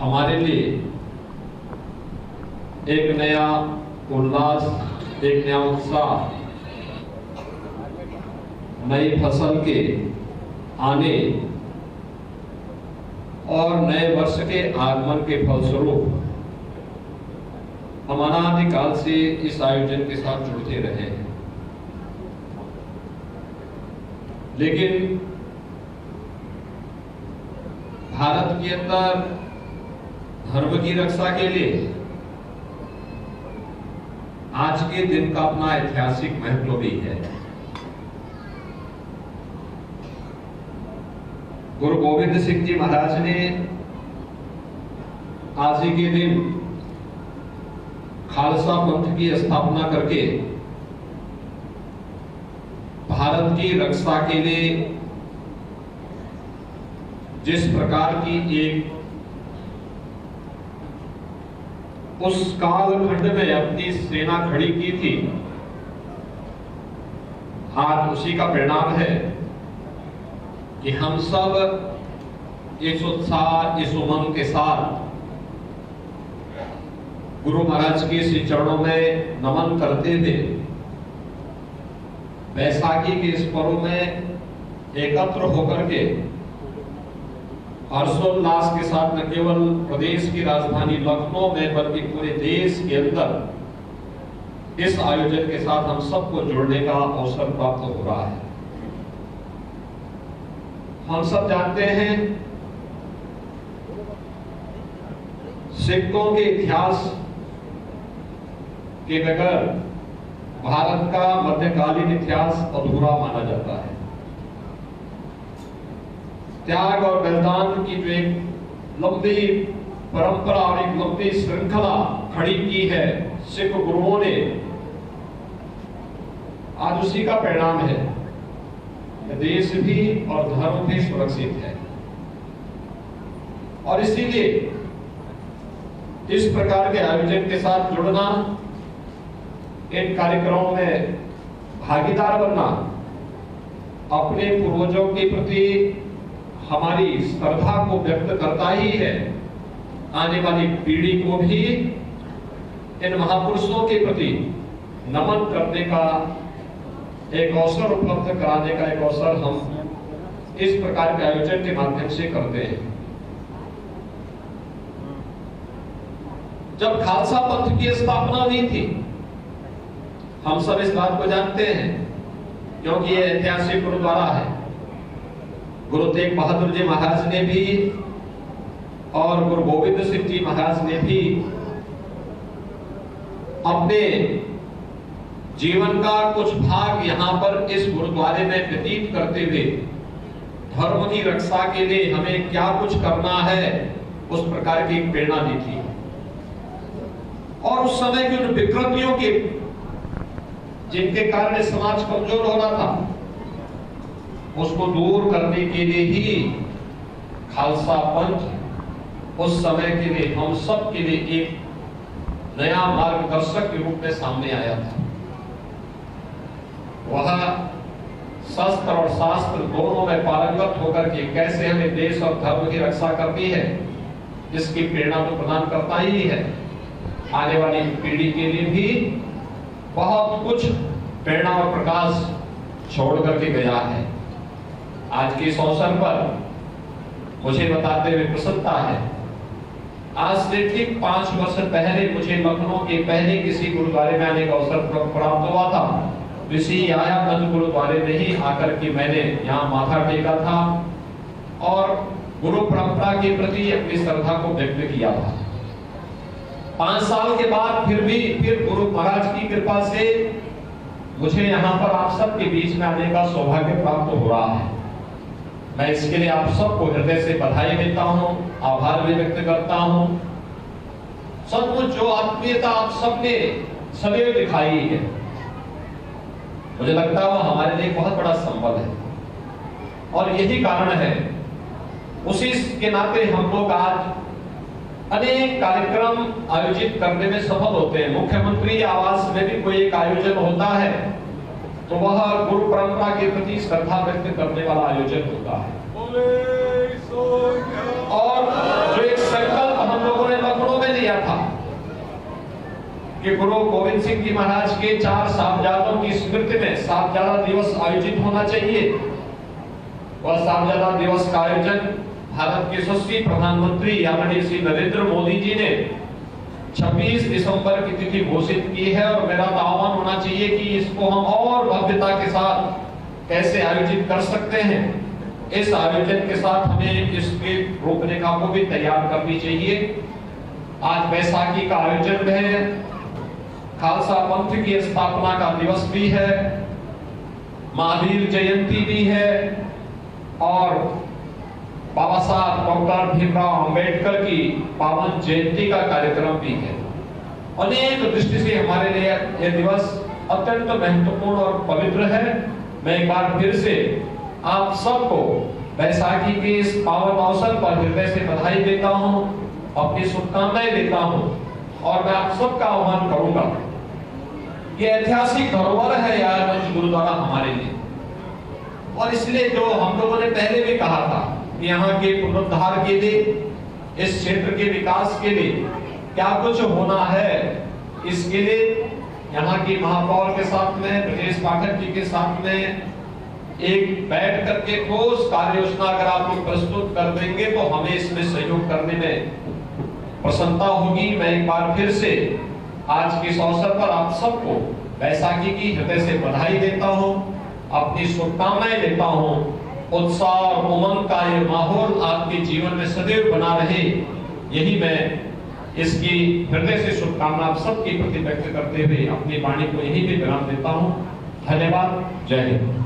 हमारे लिए एक नया उल्लास, एक नया उत्साह, नई फसल के आने और नए वर्ष के आगमन के फलस्वरूप हम अनादिकाल से इस आयोजन के साथ जुड़ते रहे हैं। लेकिन भारत के अंदर धर्म की रक्षा के लिए आज के दिन का अपना ऐतिहासिक महत्व भी है। गुरु गोविंद सिंह जी महाराज ने आज ही के दिन खालसा पंथ की स्थापना करके भारत की रक्षा के लिए जिस प्रकार की एक उस कालखंड में अपनी सेना खड़ी की थी, आज उसी का परिणाम है कि हम सब इस उत्साह, इस उमंग के साथ गुरु महाराज के श्री चरणों में नमन करते हुए बैसाखी के इस पर्व में एकत्र होकर के हर्षोल्लास के साथ न केवल प्रदेश की राजधानी लखनऊ में बल्कि पूरे देश के अंदर इस आयोजन के साथ हम सबको जुड़ने का अवसर प्राप्त हो रहा है। हम सब जानते हैं सिखों के इतिहास के बगैर भारत का मध्यकालीन इतिहास अधूरा माना जाता है। त्याग और बलिदान की जो एक लंबी परंपरा और एक लंबी श्रृंखला खड़ी की है सिख गुरुओं ने, आज उसी का परिणाम है। देश भी और धर्म भी सुरक्षित है और इसीलिए इस प्रकार के आयोजन के साथ जुड़ना, इन कार्यक्रमों में भागीदार बनना अपने पूर्वजों के प्रति हमारी श्रद्धा को व्यक्त करता ही है। आने वाली पीढ़ी को भी इन महापुरुषों के प्रति नमन करने का एक अवसर उपलब्ध कराने का एक अवसर हम इस प्रकार के आयोजन के माध्यम से करते हैं। जब खालसा पंथ की स्थापना हुई थी, हम सब इस बात को जानते हैं क्योंकि यह ऐतिहासिक गुरुद्वारा है। गुरु तेग बहादुर जी महाराज ने भी और गुरु गोविंद सिंह जी महाराज ने भी अपने जीवन का कुछ भाग यहाँ पर इस गुरुद्वारे में व्यतीत करते हुए धर्म की रक्षा के लिए हमें क्या कुछ करना है उस प्रकार की प्रेरणा दी थी। और उस समय की उन विकृतियों के जिनके कारण समाज कमजोर हो रहा था, उसको दूर करने के लिए ही खालसा पंथ उस समय के लिए हम सब के लिए एक नया मार्गदर्शक के रूप में सामने आया था। वह शस्त्र और शास्त्र दोनों में पारंगत होकर के कैसे हमें देश और धर्म की रक्षा करनी है, इसकी प्रेरणा तो प्रदान करता ही है। आने वाली पीढ़ी के लिए भी बहुत कुछ प्रेरणा और प्रकाश छोड़ करके गया है। आज के इस अवसर पर मुझे बताते हुए प्रसन्नता है, आज से ठीक 5 वर्ष पहले मुझे लखनऊ के पहले किसी गुरुद्वारे में आने का अवसर प्राप्त हुआ था। इसी आयागंज गुरुद्वारे में ही आकर के मैंने यहाँ माथा टेका था और गुरु परंपरा के प्रति अपनी श्रद्धा को व्यक्त किया था। 5 साल के बाद फिर गुरु महाराज की कृपा से मुझे यहाँ पर आप सबके बीच में आने का सौभाग्य प्राप्त हो रहा है। मैं इसके लिए आप सबको हृदय से बधाई देता हूँ, आभार भी व्यक्त करता हूँ। सचमुच जो आत्मीयता आप सबने सदैव दिखाई है, मुझे लगता है वो हमारे लिए बहुत बड़ा संबल है और यही कारण है, उसी के नाते हम लोग आज अनेक कार्यक्रम आयोजित करने में सफल होते हैं। मुख्यमंत्री आवास में भी कोई एक आयोजन होता है तो वह गुरु परंपरा के प्रति श्रद्धा व्यक्त करने वाला आयोजन होता है। और जो एक संकल्प हम था कि गुरु गोविंद सिंह जी महाराज के 4 साहबजादों की स्मृति में साहबजादा दिवस आयोजित होना चाहिए। वह साहबजादा दिवस का आयोजन भारत के यशस्वी प्रधानमंत्री आदरणीय श्री नरेंद्र मोदी जी ने 26 दिसंबर की तिथि घोषित की है, और मेरा तो आह्वान होना चाहिए कि इसको हम और भव्यता के साथ कैसे आयोजित कर सकते हैं। इस आयोजन के साथ हमें इसकी रूपरेखा को भी तैयार करनी चाहिए। आज बैसाखी का आयोजन है, खालसा पंथ की स्थापना का दिवस भी है, महावीर जयंती भी है, और बाबा साहब डॉक्टर भीमराव अंबेडकर की पावन जयंती का कार्यक्रम भी है। अनेक दृष्टि से हमारे लिए यह दिवस अत्यंत महत्वपूर्ण और पवित्र है। मैं एक बार फिर से आप सबको बैसाखी के इस पावन अवसर पर हृदय से बधाई देता हूं, अपनी शुभकामनाएं देता हूं, और मैं आप सबका आह्वान करूंगा। ये ऐतिहासिक धरोहर है यार गुरुद्वारा हमारे लिए, और इसलिए जो हम लोगों ने पहले भी कहा था कि यहाँ के पुनरुद्धार के लिए, इस क्षेत्र के विकास के लिए क्या कुछ होना है, इसके लिए यहाँ की महापौर के साथ में, ब्रजेश पाठक जी के साथ में एक बैठ करके ठोस कार्य योजना अगर आप लोग प्रस्तुत कर देंगे तो हमें इसमें सहयोग करने में प्रसन्नता होगी। मैं एक बार फिर से आज के इस अवसर पर आप सबको बैसाखी की हृदय से बधाई देता हूँ, अपनी शुभकामनाएं देता हूँ। उत्साह और उमंग का ये माहौल आपके जीवन में सदैव बना रहे, यही मैं इसकी हृदय से शुभकामना आप सबके प्रति व्यक्त करते हुए अपनी वाणी को यही भी विराम देता हूँ। धन्यवाद। जय हिंद।